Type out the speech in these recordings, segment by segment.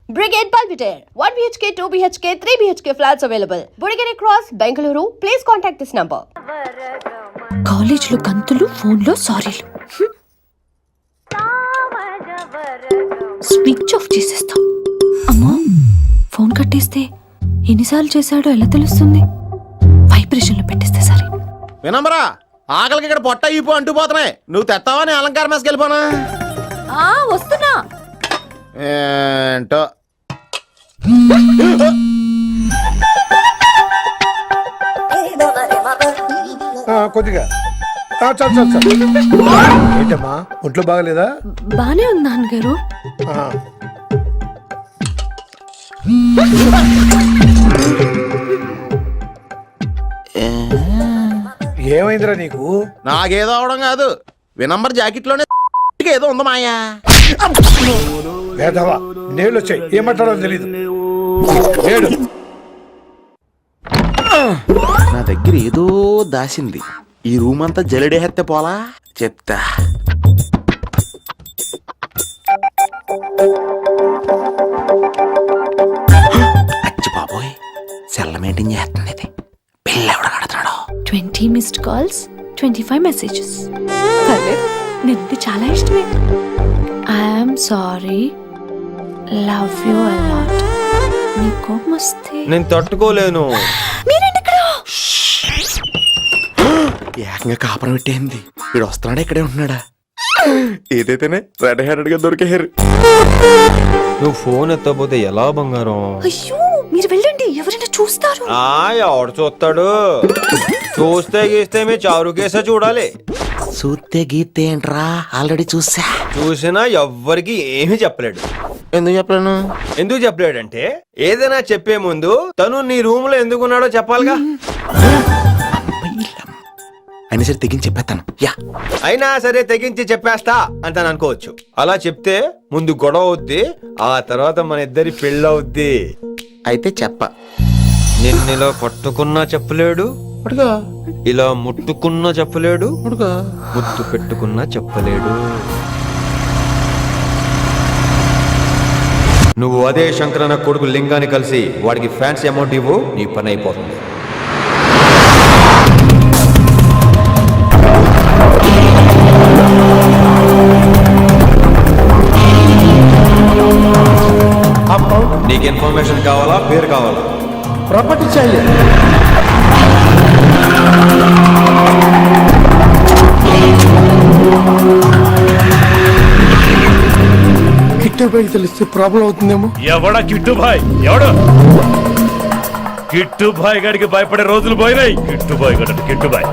Brigade Palpitaire. 1 BHK, 2 BHK, 3 BHK flats available. Burigere Cross, Bengaluru. Please contact this number. కాలేజీలో గంతులు, ఫోన్లో సారీలు. Switch off చేసేస్తా. అమ్మో, phone కట్టేస్తే ఎన్నిసార్లు చేశాడో ఎలా తెలుస్తుంది? వైబ్రేషన్లో పెట్టేస్తే సరే. వినమ్రా, ఆకలికి ఇక్కడ పొట్ట ఈపు అంటూ పోతున్నాయి. నువ్వు తెస్తావా నేను అలంకారం వేసుకెళ్ళిపోనా? వస్తున్నా. ఏంటో కొద్దిగా చాలు ఏంటమ్మా, ఒంట్లో బాగలేదా? బానే ఉంది నాన్నగారు. ఏమైందిరా నీకు? నాకేదో అవడం కాదు, వినంబర్ జాకెట్ లోనే ఏదో ఉంది మాయా. లేదవా, నేళ్ళు వచ్చాయి, ఏమంటాడో తెలీదు. నేడు నా దగ్గర ఏదో దాసింది. ఈ రూమ్ అంతా జలడేహెత్తే పోలా చెప్తా. అచ్చి బాబోయ్, సెల్ల మెయింటైన్ చేస్తుంది ఇది. పిల్ల ఎవడ కడుతున్నాడు? 20 మిస్డ్ కాల్స్, 25 మెసేజెస్. పర్లేదు, నిన్ను చాలా ఇష్టమే. I'm sorry, love you a lot. నీ కోపం వస్తే నేను తట్టుకోలేను. ఏకంగా కాపురం పెట్టేంది. వీడు వస్తున్నాడా, ఇక్కడే ఉంటున్నాడా? ఏదైతేనే రెడ్ హ్యాండెడ్ గా దొరికారు. నువ్వు ఫోన్ ఎత్తపోతే ఎలా బంగారం? అయ్యో, మీరు వెళ్ళండి, ఎవరైనా చూస్తారు. ఎవడు చూస్తాడు? చూస్తే గీస్తే మీ చారు కేసే చూడాలి. చూస్తే గీతే ఏంట్రా, ఆల్రెడీ చూసినా ఎవ్వరికి ఏమీ చెప్పలేడు. ఎందుకు చెప్పలేను? ఎందుకు చెప్పలేడంటే ఏదైనా చెప్పే ముందు తను నీ రూమ్ లో ఎందుకున్నాడో చెప్పాలిగా. అయినా సరే తెగించి చెప్పేస్తాను. అయినా సరే తెగించి చెప్పేస్తా అంటాను అనుకోవచ్చు. అలా చెప్తే ముందు గొడవ అవుద్ది, ఆ తర్వాత మన ఇద్దరి పెళ్ళవుద్ది. అయితే చెప్ప. నిన్నెలా పట్టుకున్నా చెప్పలేడు, ఇలా ముట్టుకున్నా చెప్పలేడు, ముద్దు పెట్టుకున్నా చెప్పలేడు. నువ్వు అదే శంకరన్న కొడుకు లింగాన్ని కలిసి వాడికి ఫ్యాన్సీ అమౌంట్ ఇవ్వు, నీ పని అయిపోతుంది. నీకు ఇన్ఫర్మేషన్ కావాలా, పేరు కావాలా? ప్రాపర్టీ चाहिए. కిట్టుబాయ్ తెలిస్తే ప్రాబ్లం అవుతుందేమో. ఎవడా కిట్టుబాయ్? ఎవడు కిట్టుబాయ్ గడికి భయపడే రోజులు పోయినాయి. కిట్టుబాయ్ గడ కిట్టుబాయ్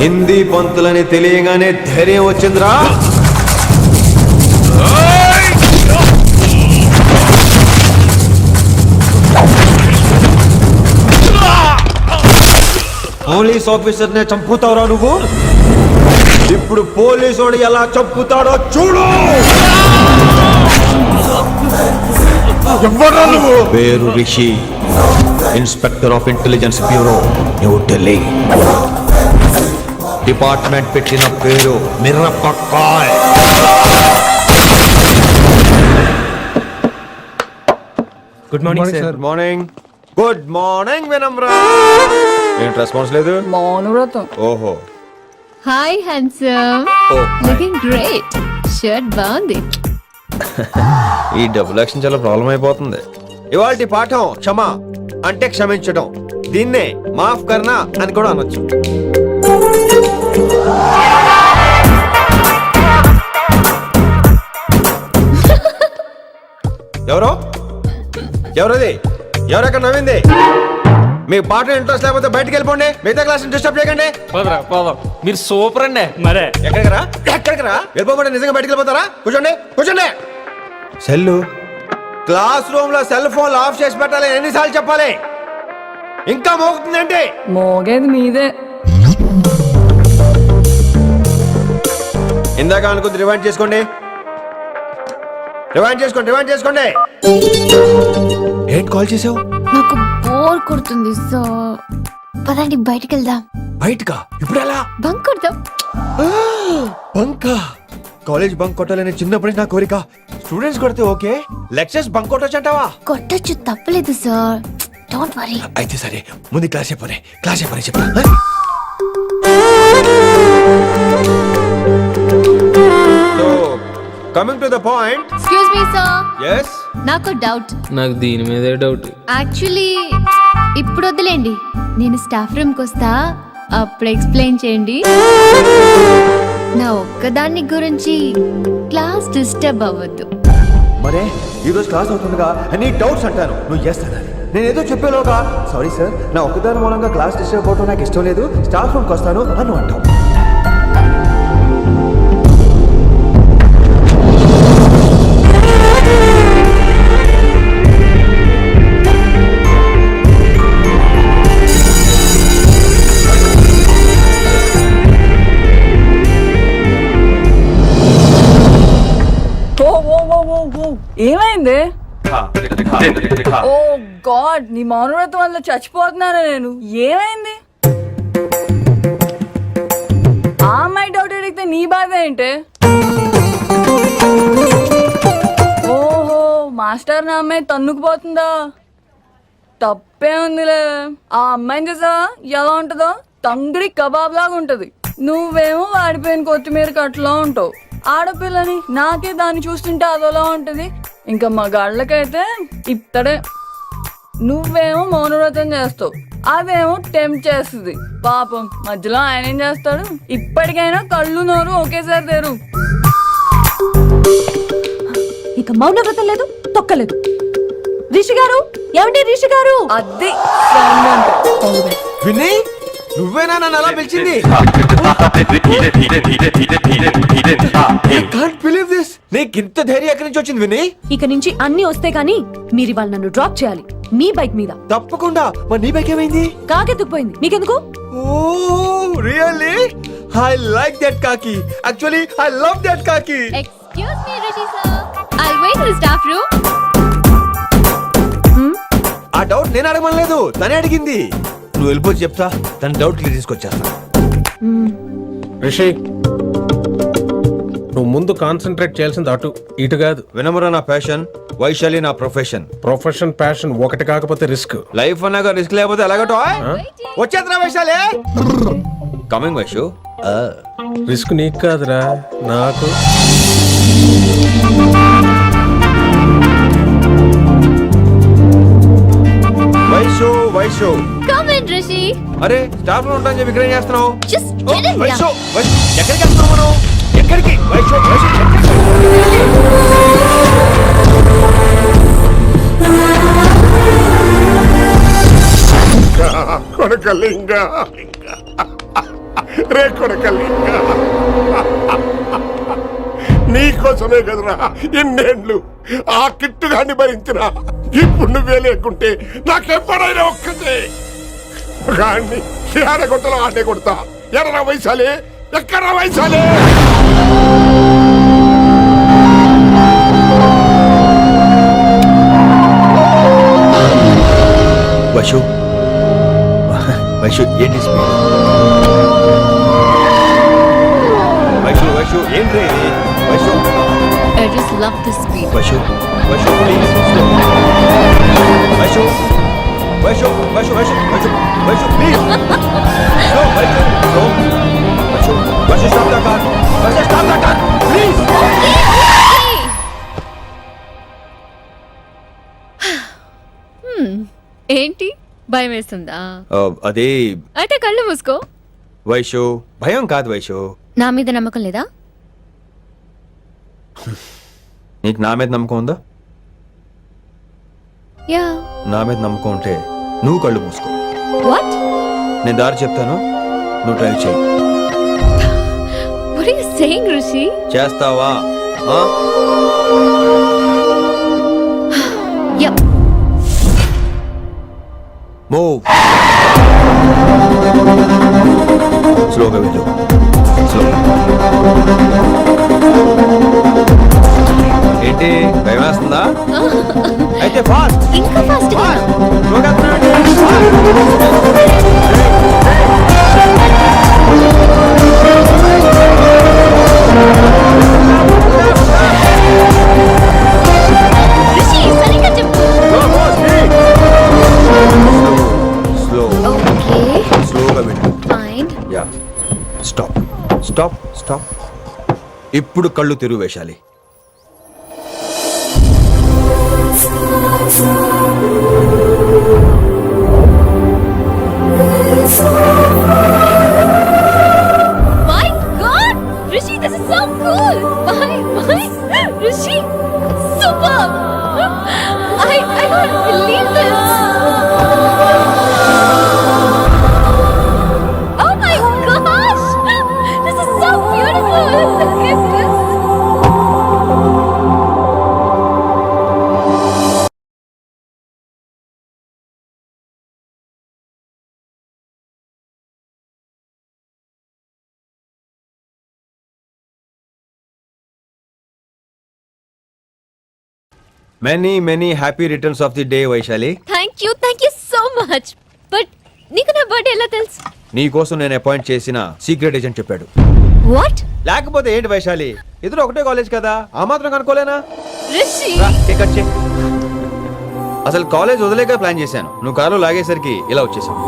హిందీ పంతులని తెలియగానే ధైర్యం వచ్చిందిరా. పోలీస్ ఆఫీసర్ నే చంపుతావురా నువ్వు. ఇప్పుడు పోలీసుడు ఎలా చంపుతాడో చూడు. పేరు Rishi, inspector of intelligence bureau, New Delhi. Department పెట్టిన పేరు Mirapakay. Good morning sir good morning. Good morning Vinamra. ఏంటి రెస్పాన్స్ లేదు? మౌనవ్రతం. ఓహో. Hi handsome, oh looking great. Shirt బాగుంది. ఈ డబుల్ యాక్షన్ చాలా ప్రాబ్లం అయిపోతుంది. ఇవాల్టి పాఠం క్షమ అంటే క్షమించడం. దీన్నే మాఫ్ కర్నా అని కూడా అనొచ్చు. ఎవరో ఎవరది? ఎవరెక్కడ నవ్వింది? మీ పాట ఇంట్రెస్ట్ లేకపోతే బయటకు వెళ్ళిపోండి. మిగతా క్లాస్ డిస్టర్బ్ చేయకండి. మీరు సూపర్ అండి. మరే ఎక్కడికి రా వెళ్ళిపోమంటే నిజంగా బయటకు వెళ్ళిపోతారా? కూర్చోండి కూర్చోండి. సెల్ క్లాస్ రూమ్ లో సెల్ ఫోన్ ఆఫ్ చేసి పెట్టాలి. ఎన్నిసార్లు చెప్పాలి? ఇంకా మోగుతుందంటే మోగేది మీదే. ఇందాక అనుకుంది రివైండ్ చేసుకోండి. రివైండ్ చేసుకోండి. ఏంటి కాల్ చేసావు? నాకు బోర్ కొడుతుంది, సో పదండి బయటికి వెళ్దాం. బయటకా? ఇప్పుడు ఎలా? బంక్ కొడదాం. బంకా? కాలేజ్ బంక్ కొట్టాలని చిన్నప్పటి నుంచి నా కోరిక. స్టూడెంట్స్ కొడితే ఓకే, లెక్చర్స్ బంక్ కొట్టొచ్చు అంటావా? కొట్టచ్చు, తప్పలేదు సార్. Don't worry. అయితే సరే, ముందు క్లాస్ చెప్పనే చెప్పు. So coming to the point. Excuse me sir, yes నాకు డౌట్. నాకు దీని మీదే డౌట్. యాక్చువల్లీ ఇప్పుడు వద్దులేండి, నేను స్టాఫ్ రూమ్ కి వస్తా, అప్పుడు ఎక్స్ప్లెయిన్ చేయండి. నా ఒక్కదాన్ని గురించి క్లాస్ డిస్టర్బ్ అవ్వద్దు. మరే ఈ రోజు క్లాస్ అవుతుండగా అన్ని డౌట్స్ అంటాను, నువ్వు చేస్తానని. నేను ఏదో చెప్పేలోగా సారీ సార్, నా ఒక్కదాని మూలంగా క్లాస్ డిస్టర్బ్ అవడం నాకు ఇష్టం లేదు, స్టాఫ్ రూమ్కి వస్తాను అని అంటావు. ఏమైంది? ఓ గాడ్, నీ మౌనవ్రతం వల్ల చచ్చిపోతున్నాను నేను. ఏమైంది? ఆ అమ్మాయి డౌట్ అడిగితే నీ బాధ ఏంటి? ఓహో, మాస్టర్ నా అమ్మాయి తన్నుకుపోతుందా? తప్పే ఉందిలే. ఆ అమ్మాయిని చూసావా ఎలా ఉంటుందో? తంగిడి కబాబ్ లాగా ఉంటది. నువ్వేమో వాడిపోయిన కొత్తిమీర కట్లా ఉంటావు. ఆడపిల్లని నాకే దాన్ని చూస్తుంటే అదోలా ఉంటది. ఇంకా మగాళ్ళకైతే ఇత్తడే. నువ్వేమో మౌనవ్రతం చేస్తావు, అదేమో టెంప్ట్ చేస్తుంది. పాపం మధ్యలో ఆయన ఏం చేస్తాడు? ఇప్పటికైనా కళ్ళు నోరు ఒకేసారి తెరు. ఇక మౌనవ్రతం లేదు, తొక్కలేదు. రిషి గారు, ఏమండి రిషి గారు? అది వినయ్, నువ్వేనా నన్ను అలా పిలిచింది? నీకింత ధైర్యం ఎక్కడి నుంచి వచ్చింది వినయ్? ఇక నుంచి అన్ని వస్తే గానీ మీరు ఇవాళ నన్ను డ్రాప్ చేయాలి మీ బైక్ మీద. తప్పకుండా. మరి నీ బైక్ ఏమైంది? కాకెత్తుకుపోయింది. మీకెందుకు? Oh really? I like that కాకి. యాక్చువల్లీ ఐ లవ్ దట్ కాకి. Excuse me Rishi sir, I'll wait in staff room. ఆ డౌట్ నేను అడగమనలేదు, తనే అడిగింది. నువ్వు వెళ్ళిపోయి చెప్తా, తన డౌట్ క్లియర్ తీసుకొచ్చేస్తా. రిషి, నువ్వు ముందు కాన్సన్ట్రేట్ చేయాల్సింది అటు ఇటు కాదు. వినమ్ర నా ప్యాషన్, వైశాలి నా ప్రొఫెషన్. ప్రొఫెషన్ ప్యాషన్ ఒకటి కాకపోతే రిస్క్. లైఫ్ అన్నాక రిస్క్ లేకపోతే ఎలాగటో? వచ్చేద్రా వైశాలి. కమింగ్ వైషు. రిస్క్ నీకు కాదురా, నాకు. Vaishu come in Rishi. అరే స్టాఫ్ లో ఉంటాను చెప్పి ఇక్కడ ఏం చేస్తున్నావు? Just get in. వైషు ఎక్కడికి వెళ్తున్నావు మనం? ఎక్కడికి? వైషు కొడకలింగ రే కొడకలింగ, నీకోసమే కదరా ఇన్నేళ్ళు ఆ కిట్టుగాన్ని భరించిన. ఇప్పుడు నువ్వే లేకుంటే నాకెప్పుడైనా ఒక్కటే గాన్ని ఆడగొట్టలో ఆడే కొడతా. ఎర్ర వైశాలే, ఎక్కడ వైశాలే? వైషు వైషు ఏంటి స్పీడ్? వైషు ఏంటి Vaishu? I just love this speed. Vaishu please. Vaishu Vaishu Vaishu Vaishu please slow Vaishu slow Vaishu Vaishu stop the car Vaishu stop the car please ఏంటి భయం వేస్తుందా? అదే అయితే కళ్ళు మూసుకో. వైషు భయం కాదు వైషు. నా మీద నమ్మకం లేదా? నీకు నా మీద నమ్మకం ఉందా? యా. నా మీద నమ్మకం ఉంటే నువ్వు కళ్ళు మూసుకో. వాట్? నేను దారి చెప్తాను, నువ్వు డ్రైవ్ చేయి. What are you saying Rishi? చేస్తావా? యా. మూవ్. స్లోగా వెళ్ళు. స్లో. ఏంటి భయం వేస్తుందా? అయితే ఫాస్ట్. ఇంకా ఫాస్ట్ గా. స్లోగా రిషి సరిగ్గా చెప్పు. స్లో. ఓకే. స్లోగా వెళ్ళు. Fine. Yeah. Stop stop stop. ఇప్పుడు కళ్ళు తెరువు వేశాలి. My God! Rishi, this is so cool! My, Rishi, super! I can't believe this! Oh my gosh! This is so beautiful! Look at this! Many many happy returns of the day Vaishali. Thank you so much! But నీకు నా birthday ఎలా తెలుసు? నీ కోసం నేను appoint చేసిన secret agent చెప్పాడు. What? లేకపోతే ఏంటి వైశాలి, ఇద్దరు ఒకటే కాలేజ్ కదా, ఆ మాత్రం కనుక్కోలేనా? Rishi! రా, కేక్ కట్ చేయి. అసలు కాలేజ్ వదిలేక ప్లాన్ చేశాను, నువ్వు కారులో లాగేసరికి ఇలా వచ్చేసావు.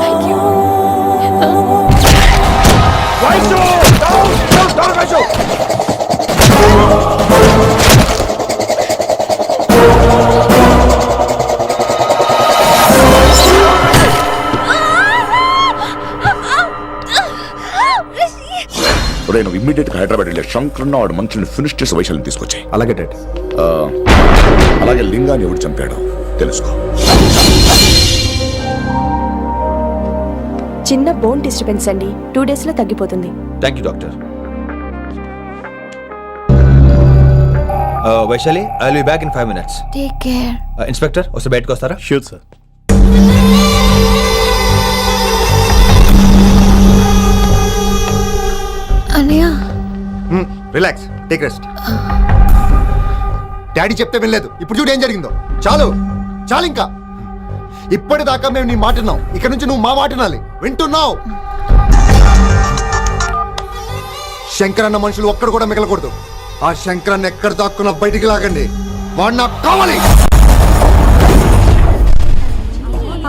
Thank you. నువ్వు ఇమ్మీడియట్ గా హైదరాబాద్ వెళ్ళే శంకర్ వాడు మనుషుల్ని ఫినిష్ చేసి వైశాల్యం తీసుకొచ్చాయి. అలాగే డాడ్. అలాగే లింగాన్ని ఎవడు చంపాడు తెలుసుకో. చిన్న బోన్ డిస్టర్బెన్స్ అండి, 2 days లో తగ్గిపోతుంది. Thank you doctor. Vaishali, I will be back in 5 minutes. Take care. Inspector వస్తే బయటకు వస్తారా? Sure sir. Anaya. Relax, take rest. Daddy చెప్తే వినలేదు, ఇప్పుడు చూడు ఏం జరిగిందో. చాలు చాలు, ఇంకా ఇప్పటిదాకా మేము నీ మాట విన్నాం, ఇక నుంచి నువ్వు మా మాట వినాలి. వింటున్నావు? శంకర్ అన్న మనుషులు ఒక్కడు కూడా మిగలకూడదు. ఆ శంకరాన్ని ఎక్కడ దాక్కున్నా బయటికి లాగండి, వాడు నాకు కావాలి.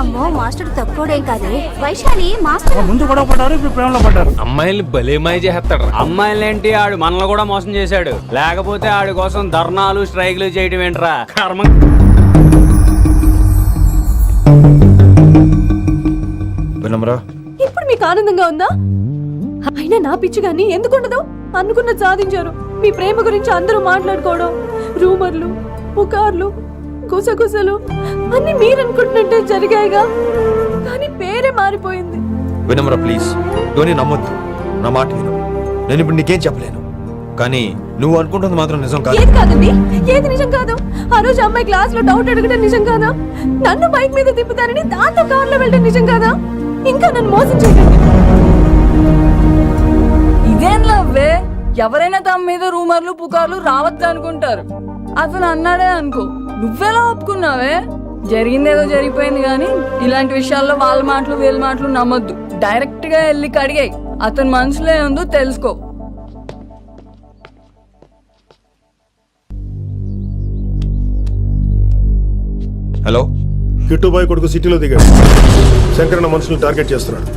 అమ్మో మాస్టర్ తక్కువడేం కాదే. వైశాలి మాస్టర్ ముందు గొడవ పడ్డారు, ఇప్పుడు ప్రేమలో పడ్డారు. అమ్మాయిల్ని భలే మాయ చేస్తాడు. అమ్మాయిలేంటి, ఆడు మనల్ని కూడా మోసం చేశాడు. లేకపోతే ఆడి కోసం ధర్నాలు స్ట్రైక్లు చేయడం ఏంట్రా కర్మ. వినమ్రా, ఇప్పుడు మీకు ఆనందంగా ఉందా? అయినా నా పిచ్చి గాని ఎందుకుండదు? అనుకున్న సాధించారు. మీ ప్రేమ గురించి అందరూ మాట్లాడుకోవడం, రూమర్లు, పుకార్లు, గుసగుసలు అన్ని మీరనుకుంటున్నట్టే జరిగాయిగా, కానీ పేరే మారిపోయింది. వినమ్రా ప్లీజ్, ధోని నమ్మొద్దు, నా మాట విను. నేను ఇప్పుడు నీకేం చెప్పలేను, కానీ నువ్వు అనుకుంటుంది మాత్రం నిజం కాదు. ఏది కాదండి, ఏది నిజం కాదు? ఆ రోజు అమ్మాయి క్లాస్ లో డౌట్ అడగడం నిజం కాదా? నన్ను బైక్ మీద తిప్పుతారని దాంతో కార్ లో వెళ్ళడం నిజం కాదా? ఇంకా నన్ను మోసం చేయకండి. ఇదేం లవ్వే? ఎవరైనా తమ మీద రూమర్లు పుకార్లు రావద్దు అనుకుంటారు. అతను అన్నాడే అనుకో, నువ్వెలా ఒప్పుకున్నావే? జరిగిందేదో జరిగిపోయింది, కానీ ఇలాంటి విషయాల్లో వాళ్ళ మాటలు వీళ్ళ మాటలు నమ్మొద్దు. డైరెక్ట్ గా వెళ్ళి కడిగాయి, అతని మనసులో ఏముందో తెలుసుకో. హలో, కిట్టుబాయ్ కొడుకు సిటీలో దిగాడు. శంకరన్న మనుషుల్ని టార్గెట్ చేస్తున్నాడు.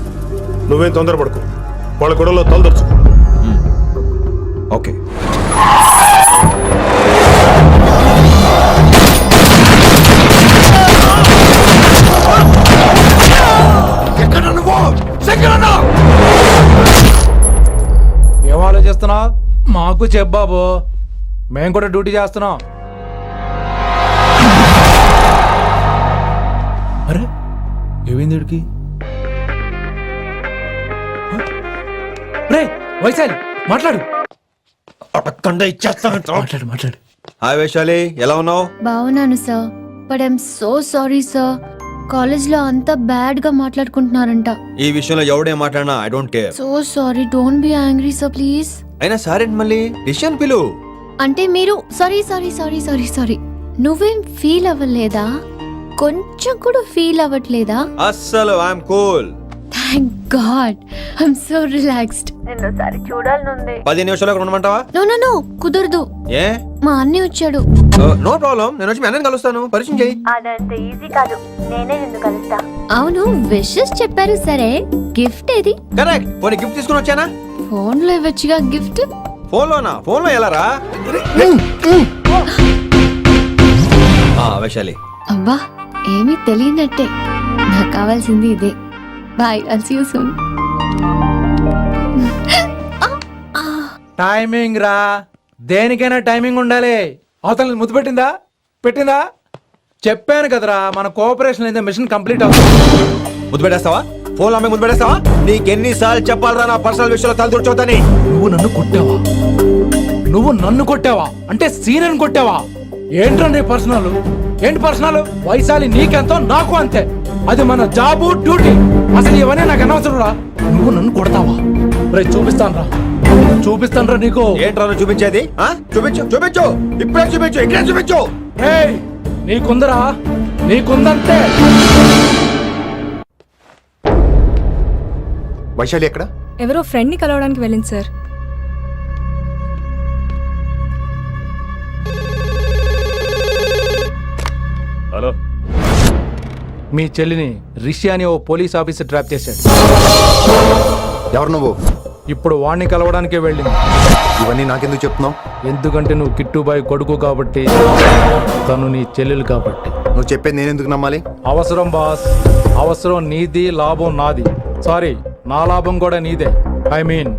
నువ్వేం తొందరపడకు, వాళ్ళ గొడవలో తలదర్చు. ఓకే. ఏం ఆలోచిస్తున్నావు? మాకు చెప్పాబు, మేము కూడా డ్యూటీ చేస్తున్నాం. అరే ఏమైంది వీడికి? రే వైశాలి, మాట్లాడు. మాట్లాడు మాట్లాడు. హాయ్ వైశాలి, ఎలా ఉన్నావు? బాగున్నాను sir, but I'm so sorry sir. కాలేజ్లో అంతా బ్యాడ్ గా మాట్లాడుకుంటున్నారంట. ఈ విషయంలో ఎవడేం మాట్లాడినా I don't care. So sorry, don't be angry sir please. అయినా సరే మళ్ళీ డిసిషన్ పిలు. అంటే మీరు sorry sorry sorry sorry sorry నువ్వేం ఫీల్ అవ్వలేదా? కొంచెం కూడా ఫీల్ అవ్వట్లేదా? అస్సలు I'm cool. Thank God, I'm so relaxed. నిన్నోసారి చూడాలనుంది. 10 నిమిషాలు అక్కడ ఉండమంటావా? నో నో నో, కుదరదు. ఏ? మా అన్నయ్య వచ్చాడు. నో ప్రాబ్లం, నేను వచ్చి మీ అన్నని కలుస్తాను. పరిచయం చేయి. అదంత ఈజీ కాదు, నేనే నిన్ను కలుస్తా. అవును, విషెస్ చెప్పారు సరే, గిఫ్ట్ ఏది? కరెక్ట్. పోనీ గిఫ్ట్ తీసుకుని వచ్చానా? ఫోన్ లో ఇవ్వచ్చుగా గిఫ్ట్. ఫోన్లోనా? ఫోన్లో ఎలా రా? వైశాలి, అబ్బా ఏమీ తెలియనట్టే. నాకు కావాల్సింది ఇదే. Bye, I'll see you soon. Timing రా, దేనికైనా టైమింగ్ ఉండాలి. అవతల ముద్దు పెట్టిందా? పెట్టిందా? చెప్పాను కదరా, మన కోఆపరేషన్ అయితే మిషన్ కంప్లీట్ అవుతుంది. ముద్దు పెట్టేస్తావా? ఫోన్ అమ్మాయి ముద్దు పెట్టేస్తావా? నీకెన్నిసార్లు చెప్పాలరా నా పర్సనల్ విషయంలో తల దూర్చోద్దని? నువ్వు నన్ను కొట్టావా? నువ్వు నన్ను కొట్టావా? అంటే సీనియర్ని కొట్టావా? ఏంట్రా నీ పర్సనల్? ఏంటి పర్సనల్? వైశాలి నీకెంతో నాకు అంతే. అది మన జాబు, డ్యూటీ. అసలు ఇవన్నీ నాకు అనవసరం రా. నువ్వు నన్ను కొడతావా? రేపు చూపిస్తాను రా నీకు. ఏంట్రా నువ్వు చూపించేది? చూపించు, చూపించు, ఇప్పుడే చూపించు, ఇక్కడే చూపించు. ఏయ్, నీకుందరా? నీకుందంటే. వైశాలి ఎక్కడ? ఎవరో ఫ్రెండ్ ని కలవడానికి వెళ్ళింది సార్. హలో, మీ చెల్లిని రిషి అని ఓ పోలీస్ ఆఫీసర్ ట్రాప్ చేశాడు. ఎవరు నువ్వు? ఇప్పుడు వాణ్ణి కలవడానికే వెళ్ళింది. ఇవన్నీ నాకెందుకు చెప్తున్నావు? ఎందుకంటే నువ్వు కిట్టుబాయ్ కొడుకు కాబట్టి, తను నీ చెల్లెలు కాబట్టి. నువ్వు చెప్పేది నేను ఎందుకు నమ్మాలి? అవసరం బాస్, అవసరం నీది, లాభం నాది. సారీ, నా లాభం కూడా నీదే. ఐ మీన్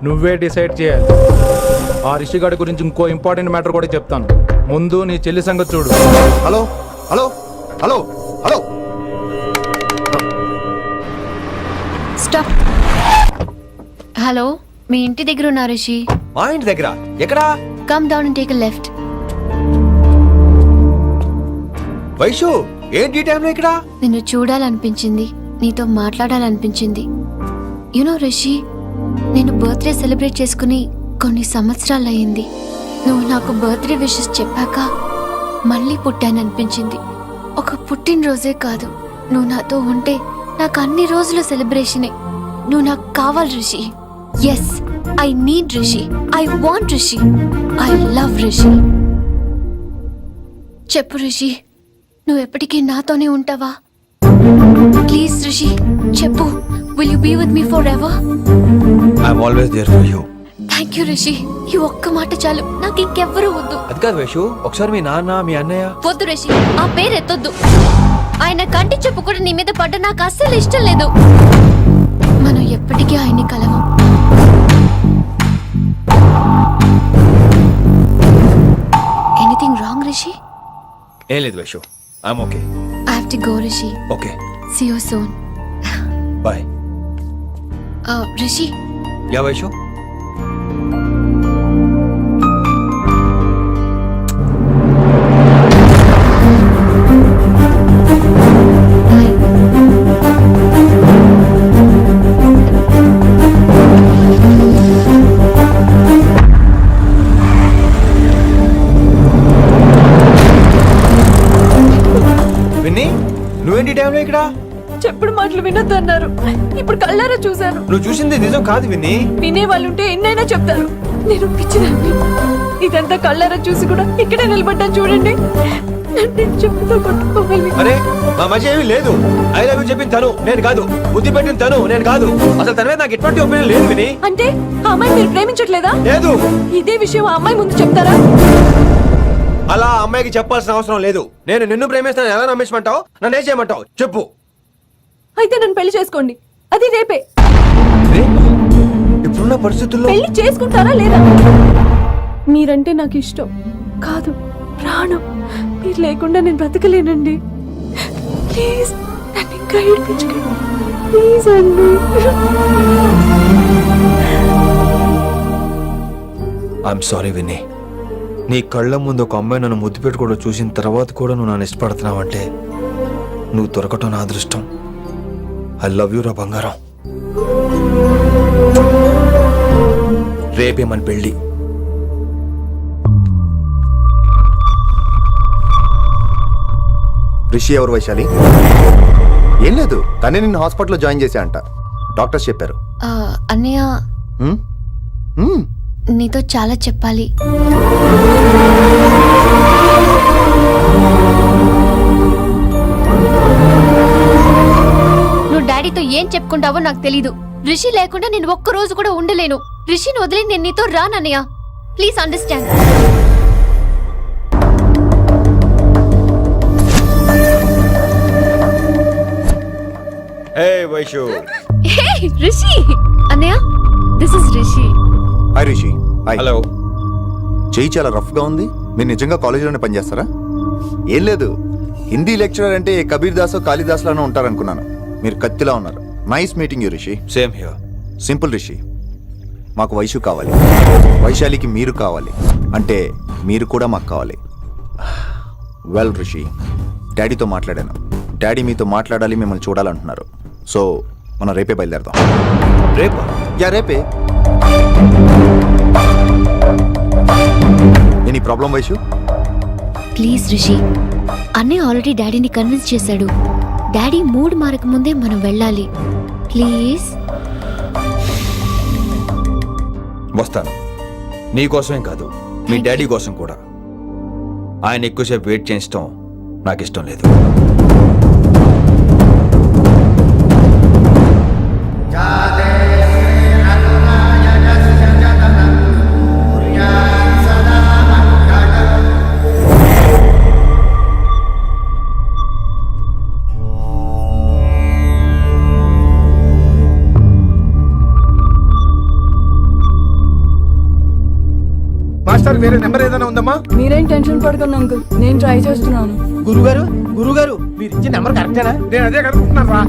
నువ్వే డిసైడ్ చేయాలి. ఆ రిషిగాడి గురించి ఇంకో ఇంపార్టెంట్ మ్యాటర్ కూడా చెప్తాను. ముందు నీ చెల్లి సంగతి చూడు. Hello hello hello hello, stop. Hello, మీ ఇంటి దగ్గర ఉన్నా రిషి? మా ఇంటి దగ్గర? ఎక్కడా? Come down and take a left. Vaishu, ఏంటి టైంలో ఇక్కడ? నిన్ను చూడాలనిపించింది, నీతో మాట్లాడాలనిపించింది. యునో రిషి, నేను బర్త్డే సెలబ్రేట్ చేసుకుని కొన్ని సంవత్సరాలయ్యింది. నువ్వు నాకు బర్త్డే విషెస్ చెప్పాక మళ్ళీ పుట్టాననిపించింది. ఒక పుట్టినరోజే కాదు, నువ్వు నాతో ఉంటే నాకు అన్ని రోజుల సెలబ్రేషనే. నువ్వు నాకు కావాలి Rishi. Yes, I need Rishi, I want Rishi, I love Rishi. చెప్పు రిషి, నువ్వు ఎప్పటికీ నాతోనే ఉంటావా? ప్లీజ్ రిషి చెప్పు. Will you be with me forever? I'm always there for you. Thank you Rishi, ఈ ఒక్క మాట చాలు, నాకు ఇంకెవ్వరూ వద్దు. అది కాదు వైషు, ఒకసారి మీ నాన్న, మీ అన్నయ్య. వద్దు రిషి, ఆ పేరు ఎత్తొద్దు. ఆయన కంటి చెప్పు కూడా నీ మీద పడ్డ నాకు అస్సలు ఇష్టం లేదు. మనం ఎప్పటికీ ఆయన్ని కలవం. Anything wrong Rishi? ఏం లేదు Vaishu, I'm okay. I have to go Rishi. Okay, see you soon. Bye. Rishi, yeah Vaishu. Vinnie, నువ్వేంటి టైంలో ఇక్కడ? చెప్పుడు మాటలు మాటలు వినొద్దన్నారు. ఇప్పుడు కళ్ళారా చూశాను. నువ్వు చూసింది నిజం కాదు విన్ని. వినే వాళ్ళుంటే ఎన్నైనా చెప్తారు. నేను పిచ్చిదాన్ని. ఇదంతా కళ్ళారా చూసి కూడా ఇక్కడే నిలబడ్డా చూడండి. నన్ను చెప్పుతో కొట్టుకోవాలి. అరే మా మధ్య ఏమీ లేదు. ఐ లవ్ యూ చెప్పింది తను, నేను కాదు. బుద్ధి పెట్టిన తను, నేను కాదు. అసలు తన మీద నాకు ఎటువంటి ఒపీనియన్ లేదు విని. అంటే ఆ అమ్మాయి మీరు ప్రేమించట్లేదా? లేదు. ఇదే విషయం ఆ అమ్మాయి ముందు చెప్తారా? అలా ఆ అమ్మాయికి చెప్పాల్సిన అవసరం లేదు. నేను నిన్ను ప్రేమిస్తాను ఎలా నమ్మించమంటావు? నన్ను ఏం చేయమంటావు చెప్పు. అయితే నన్ను పెళ్లి చేసుకోండి. అది రేపే. ఇప్పుడున్న పరిస్థితుల్లో పెళ్లి చేసుకుంటారా లేదా? మీరంటే నాకు ఇష్టం కాదు, ప్రాణం. మీరు లేకుండా నేను బ్రతకలేనండి. ప్లీజ్ నన్ను ఇంకా ఏడిపించకండి. ప్లీజ్ అండి. I'm sorry Vinnie. నీ కళ్ళ ముందు ఒక అమ్మాయి నన్ను ముద్దు పెట్టుకోవడం చూసిన తర్వాత కూడా నువ్వు నన్ను ఇష్టపడుతున్నావంటే నువ్వు దొరకటం నా అదృష్టం. ఐ లవ్ యూ రా బంగారం. రేపే మన పెళ్ళి. రిషి ఎవరు వైశాలి? ఏం లేదు, తనే నిన్ను హాస్పిటల్లో జాయిన్ చేశా అంట. డాక్టర్స్ చెప్పారు. అన్నయ్య హ్మ్? హ్మ్. నీతో చాలా చెప్పాలి. నువ్వు డాడీతో ఏం చెప్పుకుంటావో నాకు తెలీదు. రిషి లేకుండా నేను ఒక్క రోజు కూడా ఉండలేను. రిషిని వదిలి నేను నీతో రానన్నయ్య. Please understand. Hey Vaishu. Hey Rishi. అన్నయ్య this is Rishi. Hi Rishi. Hi. Hello. చెయ్యి చాలా రఫ్ గా ఉంది. మీరు నిజంగా కాలేజీలోనే పనిచేస్తారా? ఏం లేదు, హిందీ లెక్చరర్ అంటే కబీర్ దాసో కాళిదాస్ లానో ఉంటారనుకున్నాను. మీరు కత్తిలా ఉన్నారు. Nice meeting you Rishi. Same here. Simple Rishi, మాకు వైషు కావాలి. వైశాలికి మీరు కావాలి. అంటే మీరు కూడా మాకు కావాలి. వెల్ రిషి, డాడీతో మాట్లాడాను. డాడీ మీతో మాట్లాడాలి, మిమ్మల్ని చూడాలంటున్నారు. సో మనం రేపే బయలుదేరదాం. రేపా? యా రేపే. Any problem Vaishu? Please Rishi. అన్నయ్య ఆల్రెడీ డాడీని కన్విన్స్ చేశాడు. డాడీ మూడ్ మారక ముందే మనం వెళ్ళాలి. ప్లీజ్. వస్తాను. నీ కోసమేం కాదు, మీ డాడీ కోసం కూడా. ఆయన ఎక్కువసేపు వెయిట్ చేయించడం నాకు ఇష్టం లేదు. మాస్టర్ వేరే నెంబర్ ఏదైనా ఉందమ్మా? మీరేం టెన్షన్ పడకండి అంకుల్, నేను ట్రై చేస్తున్నాను. గురుగారు మీరు ఇచ్చిన నెంబర్ కరెక్టేనా? నేను అదే కనుక్కుంటున్నాను రా.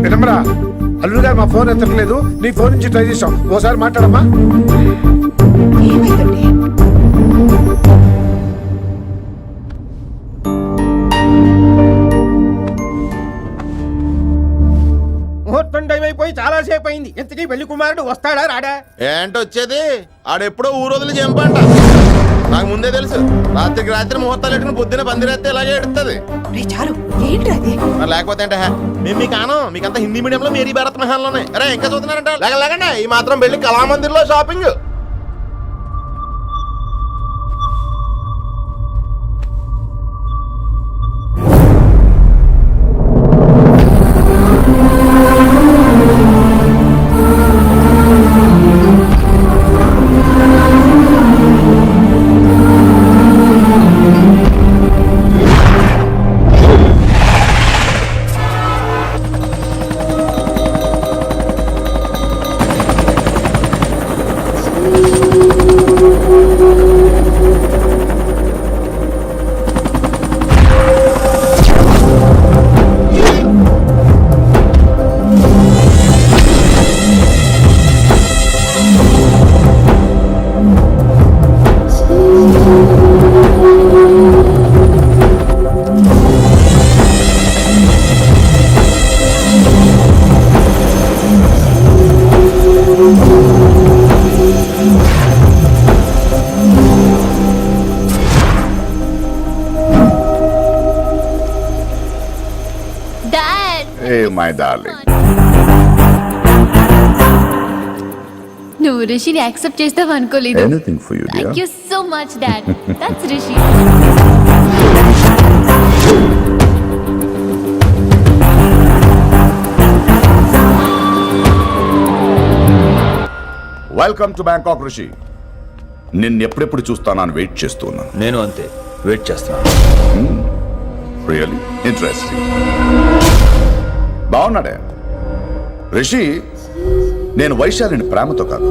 వినమ్రా, అల్లుడు గారు మా ఫోన్ ఎత్తట్లేదు. నీ ఫోన్ నుంచి ట్రై చేసాం. ఓసారి మాట్లాడమ్మా. ముహూర్తం టైం అయిపోయి చాలా సేపు అయింది. ఇంతకీ పెళ్లి కుమారుడు వస్తాడా రాడా? ఏంటి వచ్చేది? ఆడెప్పుడో ఊరోజులు చంపంట. నాకు ముందే తెలుసు. రాత్రికి రాత్రి ముహూర్తాలు ఎట్టుకుని పొద్దున పందిరేస్తే ఇలాగే ఎడుతుంది. మరి లేకపోతే ఏంట? మేము మీకు ఆనం, మీకంతా హిందీ మీడియంలో మేరీ భారత్ మహాల్లోనే. అరే ఇంకా చూస్తున్నారంట. లేకండి ఈ మాత్రం పెళ్లి కళామందిర్లో షాపింగ్. My darling. నువ్వు రిషిని యాక్సెప్ట్ చేస్తావు అనుకోలేదు. Anything for you dear. Thank you so much dad. That's Rishi. Welcome to Bangkok Rishi. నిన్నెప్పుడెప్పుడు చూస్తానని వెయిట్ చేస్తూ ఉన్నాను. నేను అంతే వెయిట్ చేస్తున్నాను. Really interesting. బాగున్నాడే రిషి. నేను వైశాలిని ప్రేమతో కాదు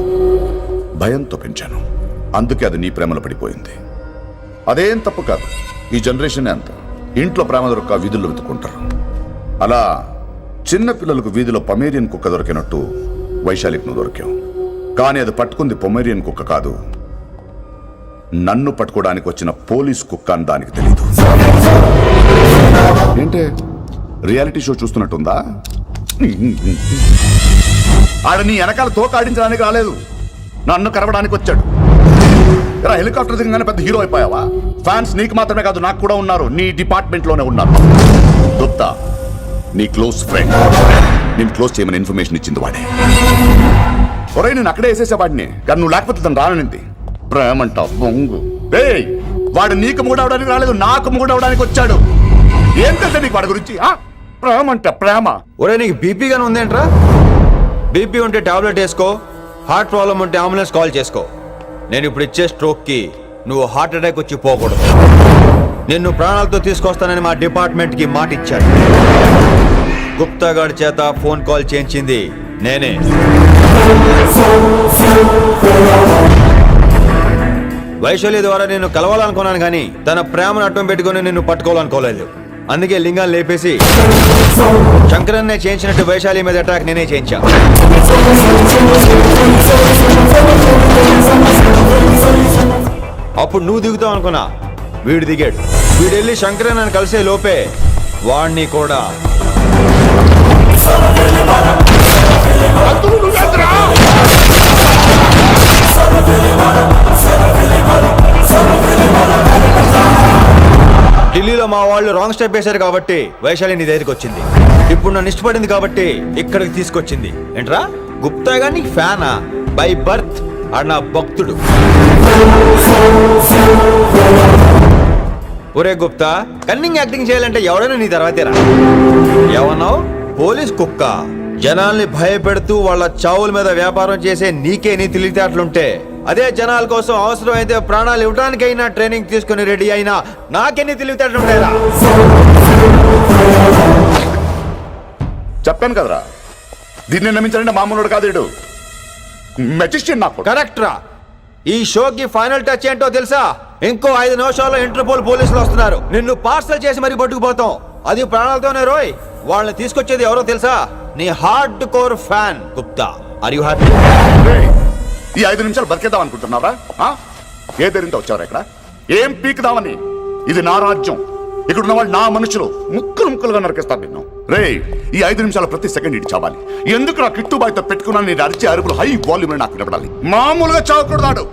భయంతో పెంచాను. అందుకే అది నీ ప్రేమలో పడిపోయింది. అదేం తప్పు కాదు. ఈ జనరేషన్ అంత ఇంట్లో ప్రేమ దొరక్క వీధుల్లో వెతుక్కుంటారు. అలా చిన్న పిల్లలకు వీధిలో పమేరియన్ కుక్క దొరికినట్టు వైశాలికి నువ్వు దొరికావు. కానీ అది పట్టుకుంది పొమేరియన్ కుక్క కాదు, నన్ను పట్టుకోవడానికి వచ్చిన పోలీస్ కుక్క అని దానికి తెలీదు. ఏంటే రియాలిటీ షో చూస్తున్నట్టుందా? ఆడ నీ వెనకాల తోక ఆడించడానికి రాలేదు, నన్ను కరవడానికి వచ్చాడు. హెలికాప్టర్ దిగగానే పెద్ద హీరో అయిపోయావా? ఫ్యాన్స్ నీకు మాత్రమే కాదు నాకు కూడా ఉన్నారు. నీ డిపార్ట్మెంట్ లోనే ఉన్నారు. గుప్తా నీ క్లోజ్ ఫ్రెండ్. నేను క్లోజ్ చేయమని ఇన్ఫర్మేషన్ ఇచ్చింది వాడే. ఒరే నేను అక్కడే వేసేసేవాడిని, కానీ నువ్వు లేకపోతే తను రానంది. ప్రేమంట బొంగు. వాడు నీకు మూడవడానికి రాలేదు, నాకు మూడవడానికి వచ్చాడు. ఏం తెలుసా నీకు వాడి గురించి? ప్రేమంట ప్రేమ. ఒరే నీకు బీపీ గానీ ఉందేంట్రా? బీపీ ఉంటే టాబ్లెట్ వేసుకో, హార్ట్ ప్రాబ్లం ఉంటే అంబులెన్స్ కాల్ చేసుకో. నేను ఇప్పుడు ఇచ్చే స్ట్రోక్ కి నువ్వు హార్ట్ అటాక్ వచ్చి పోకూడదు. నిన్ను ప్రాణాలతో తీసుకొస్తానని మా డిపార్ట్మెంట్ కి మాట ఇచ్చాడు. గుప్తా గారి చేత ఫోన్ కాల్ చేయించింది నేనే. వైశాలి ద్వారా నిన్ను కలవాలనుకున్నాను కానీ తన ప్రేమను అడ్డం పెట్టుకుని నిన్ను పట్టుకోవాలనుకోలేదు. అందుకే లింగాన్ని లేపేసి శంకరన్నే చేయించినట్టు వైశాలి మీద అటాక్ నేనే చేయించా. అప్పుడు నువ్వు దిగుతావు అనుకున్నా, వీడు దిగాడు. వీడు వెళ్ళి శంకరన్ అని కలిసే లోపే వాణ్ణి కూడా ఢిల్లీలో మా వాళ్ళు రాంగ్ స్టెప్ వేశారు కాబట్టి వైశాలి నీ దగ్గరికి వచ్చింది. ఇప్పుడు నన్ను ఇష్టపడింది కాబట్టి ఇక్కడికి తీసుకొచ్చింది. ఏంట్రా గుప్తా గారు నీకు ఫ్యానా? బై బర్త్ ఆడు నా భక్తుడు. ఒరే గుప్తా, కన్నింగ్ యాక్టింగ్ చేయాలంటే ఎవరైనా నీ తర్వాతేరా. ఏమన్నావు? పోలీస్ కుక్క. జనాల్ని భయపెడుతూ వాళ్ళ చావుల మీద వ్యాపారం చేసే నీకే నీ తెలివితేటలుంటే, అదే జనాల కోసం అవసరం అయితే ప్రాణాలు ఇవ్వడానికైనా ట్రైనింగ్ తీసుకుని రెడీ అయినా నాకెన్ని తెలివితేటలుంటాయిరా? చెప్పాను కదరా, దీన్ని నమ్మించాలంటే మామూలుడు కాదు, మెజిస్టియన్. నాకు కరెక్ట్ రా. ఈ షోకి ఫైనల్ టచ్ ఏంటో తెలుసా? ఇంకో 5 నిమిషాల్లో ఇంటర్పోల్ పోలీసులు వస్తున్నారు. నిన్ను పార్సల్ చేసి మరీ పట్టుకుపోతాం. అది ప్రాణాలతోనే రోయ్. వాళ్ళని తీసుకొచ్చేది ఎవరో తెలుసా? నీ hardcore fan Gupta. Are you happy? ఈ 5 నిమిషాలు బతికేద్దాం అనుకుంటున్నావా? ఏ ధైర్యంతో వచ్చారా ఇక్కడ? ఏం పీకుదామని? ఇది నా రాజ్యం. ఇక్కడ ఉన్న వాళ్ళు నా మనుషులు. ముక్కలు ముక్కలుగా నరికేస్తారు నిన్ను. రే ఈ 5 నిమిషాలు ప్రతి సెకండ్ ఇటు చావాలి. ఎందుకు నా కిట్టుబాయితో పెట్టుకున్నా? నేను అరిచే అరుపులు హై వాల్యూమ్ నాకు వినపడాలి. మామూలుగా చావకూడదాడు.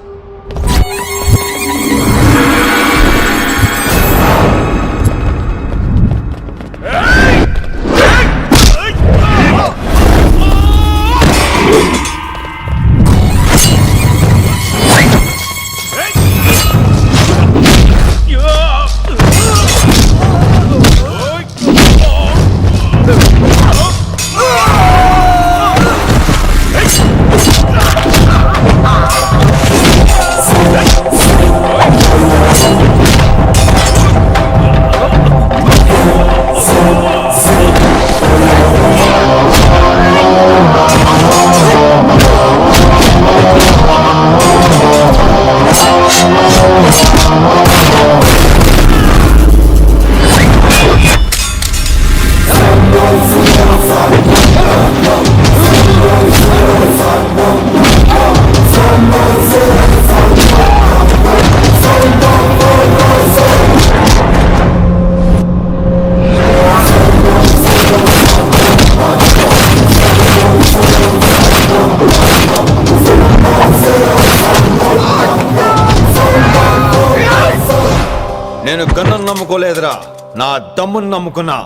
నేను గన్ను నమ్ముకోలేదురా, నా దమ్మును నమ్ముకున్నా.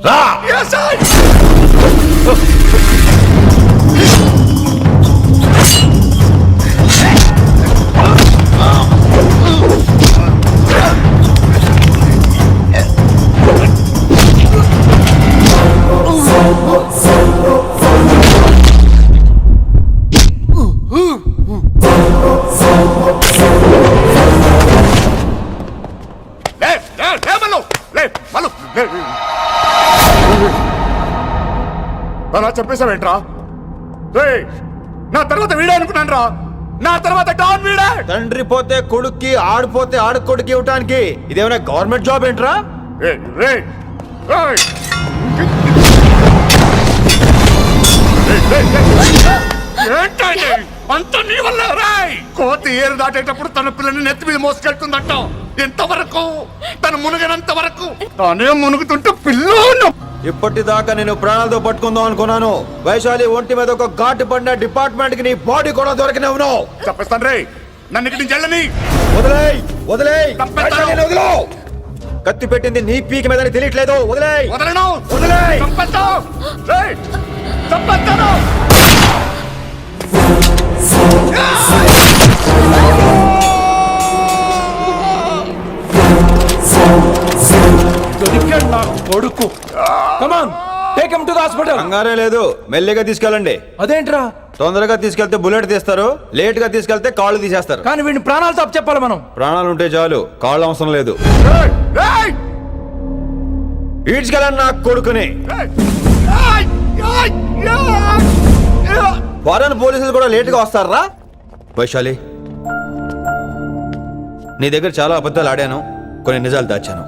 రా. లే, లే, లే మల్లు, లే, మల్లు, లే. అలా చెప్పేశావేంట్రా? రేయ్, నా తర్వాత వీడే అనుకున్నాను రా. నా తర్వాత డాన్ వీడే. తండ్రి పోతే కొడుక్కి, ఆడిపోతే ఆడకొడుకు ఇవ్వటానికి ఇదేమైనా గవర్నమెంట్ జాబ్ ఏంట్రా? రేయ్, రేయ్, రేయ్. రేయ్, రేయ్, రేయ్. ఏంటండి అంత నీ వల్ల? రాయ్, కోతి ఏరు దాటేటప్పుడు తన పిల్లని నెత్తి మీద మోసుకెళ్తుందంట. ఎంతవరకు? తను మునిగినంత వరకు తానే మునుగుతుంటే పిల్లను. ఇప్పటిదాకా నేను ప్రాణాలతో పట్టుకుందాం అనుకున్నాను. వైశాలి ఒంటి మీద ఒక ఘాటు పడిన డిపార్ట్మెంట్ కి నీ బాడీ కూడా దొరికినవును. చెప్పేస్తాను రే, నన్ను ఇక్కడి నుంచి వెళ్ళని. వదిలేయ్, వదిలేయ్, తప్పేస్తాను. వైశాలిని వదిలో. కత్తి పెట్టింది నీ పీకి మీద తెలియట్లేదు. వదిలేయ్, వదలను. వదిలేయ్. చంపేస్తాను. రేయ్, చంపేస్తాను. దొరికాడు నా కొడుకు. Come on, take him to the hospital. కంగారే లేదు, మెల్లిగా తీసుకెళ్ళండి. అదేంట్రా? తొందరగా తీసుకెళ్తే బుల్లెట్ తీస్తారు, లేట్ గా తీసుకెళ్తే కాళ్ళు తీసేస్తారు. కానీ వీడిని ప్రాణాలతో అప్పచెప్పాలి మనం. ప్రాణాలు ఉంటే చాలు, కాళ్ళు అవసరం లేదు. రేయ్, రేయ్, ఈడ్చుకెళ్ళండి నా కొడుకుని. రేయ్. ఏయ్, ఏయ్, ఏయ్. ఫారెన్ పోలీసులు కూడా లేట్ గా వస్తారా? వైశాలి, నీ దగ్గర చాలా అబద్ధాలు ఆడాను, కొన్ని నిజాలు దాచాను.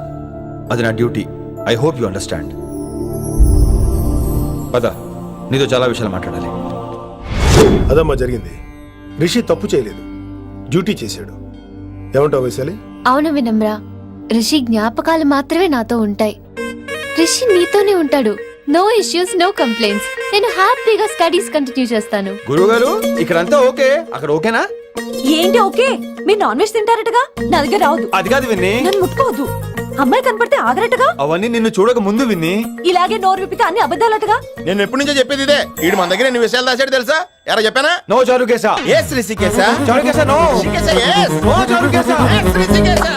అది నా duty. I hope you understand. పద, నీతో చాలా విషయాలు మాట్లాడాలి. అదమ్మా జరిగింది. రిషి తప్పు చేయలేదు, డ్యూటీ చేశాడు. ఏమంటావు వైశాలి? అవును వినమ్రా, రిషి జ్ఞాపకాలు మాత్రమే నాతో ఉంటాయి. రిషి నీతోనే ఉంటాడు. No issues, no complaints. నేను హ్యాపీగా స్టడీస్ కంటిన్యూ చేస్తాను. గురువు గారు, ఇక్కడంతా ఓకే, అక్కడ ఓకేనా? ఏంటి ఓకే? మీరు నాన్ వెజ్ తింటారటగా? నా దగ్గర రావద్దు. అది కాదు విన్ని, నన్ను ముట్టుకోవద్దు. అమ్మాయి కనపడితే ఆగరటగా? అవన్నీ నిన్ను చూడక ముందు విన్ని. ఇలాగే నోరు విప్పితే అన్ని అబద్ధాలటగా? నేను ఎప్పటి నుంచో చెప్పేది ఇదే. వీడు మన దగ్గర ఎన్ని విషయాలు దాచాడు తెలుసా? ఎరా చెప్పానా? No చారుకేసా. Yes రిషికేశా. చారుకేసా no. రిషికేశా, yes. No చారుకేసా. Yes రిషికేశా.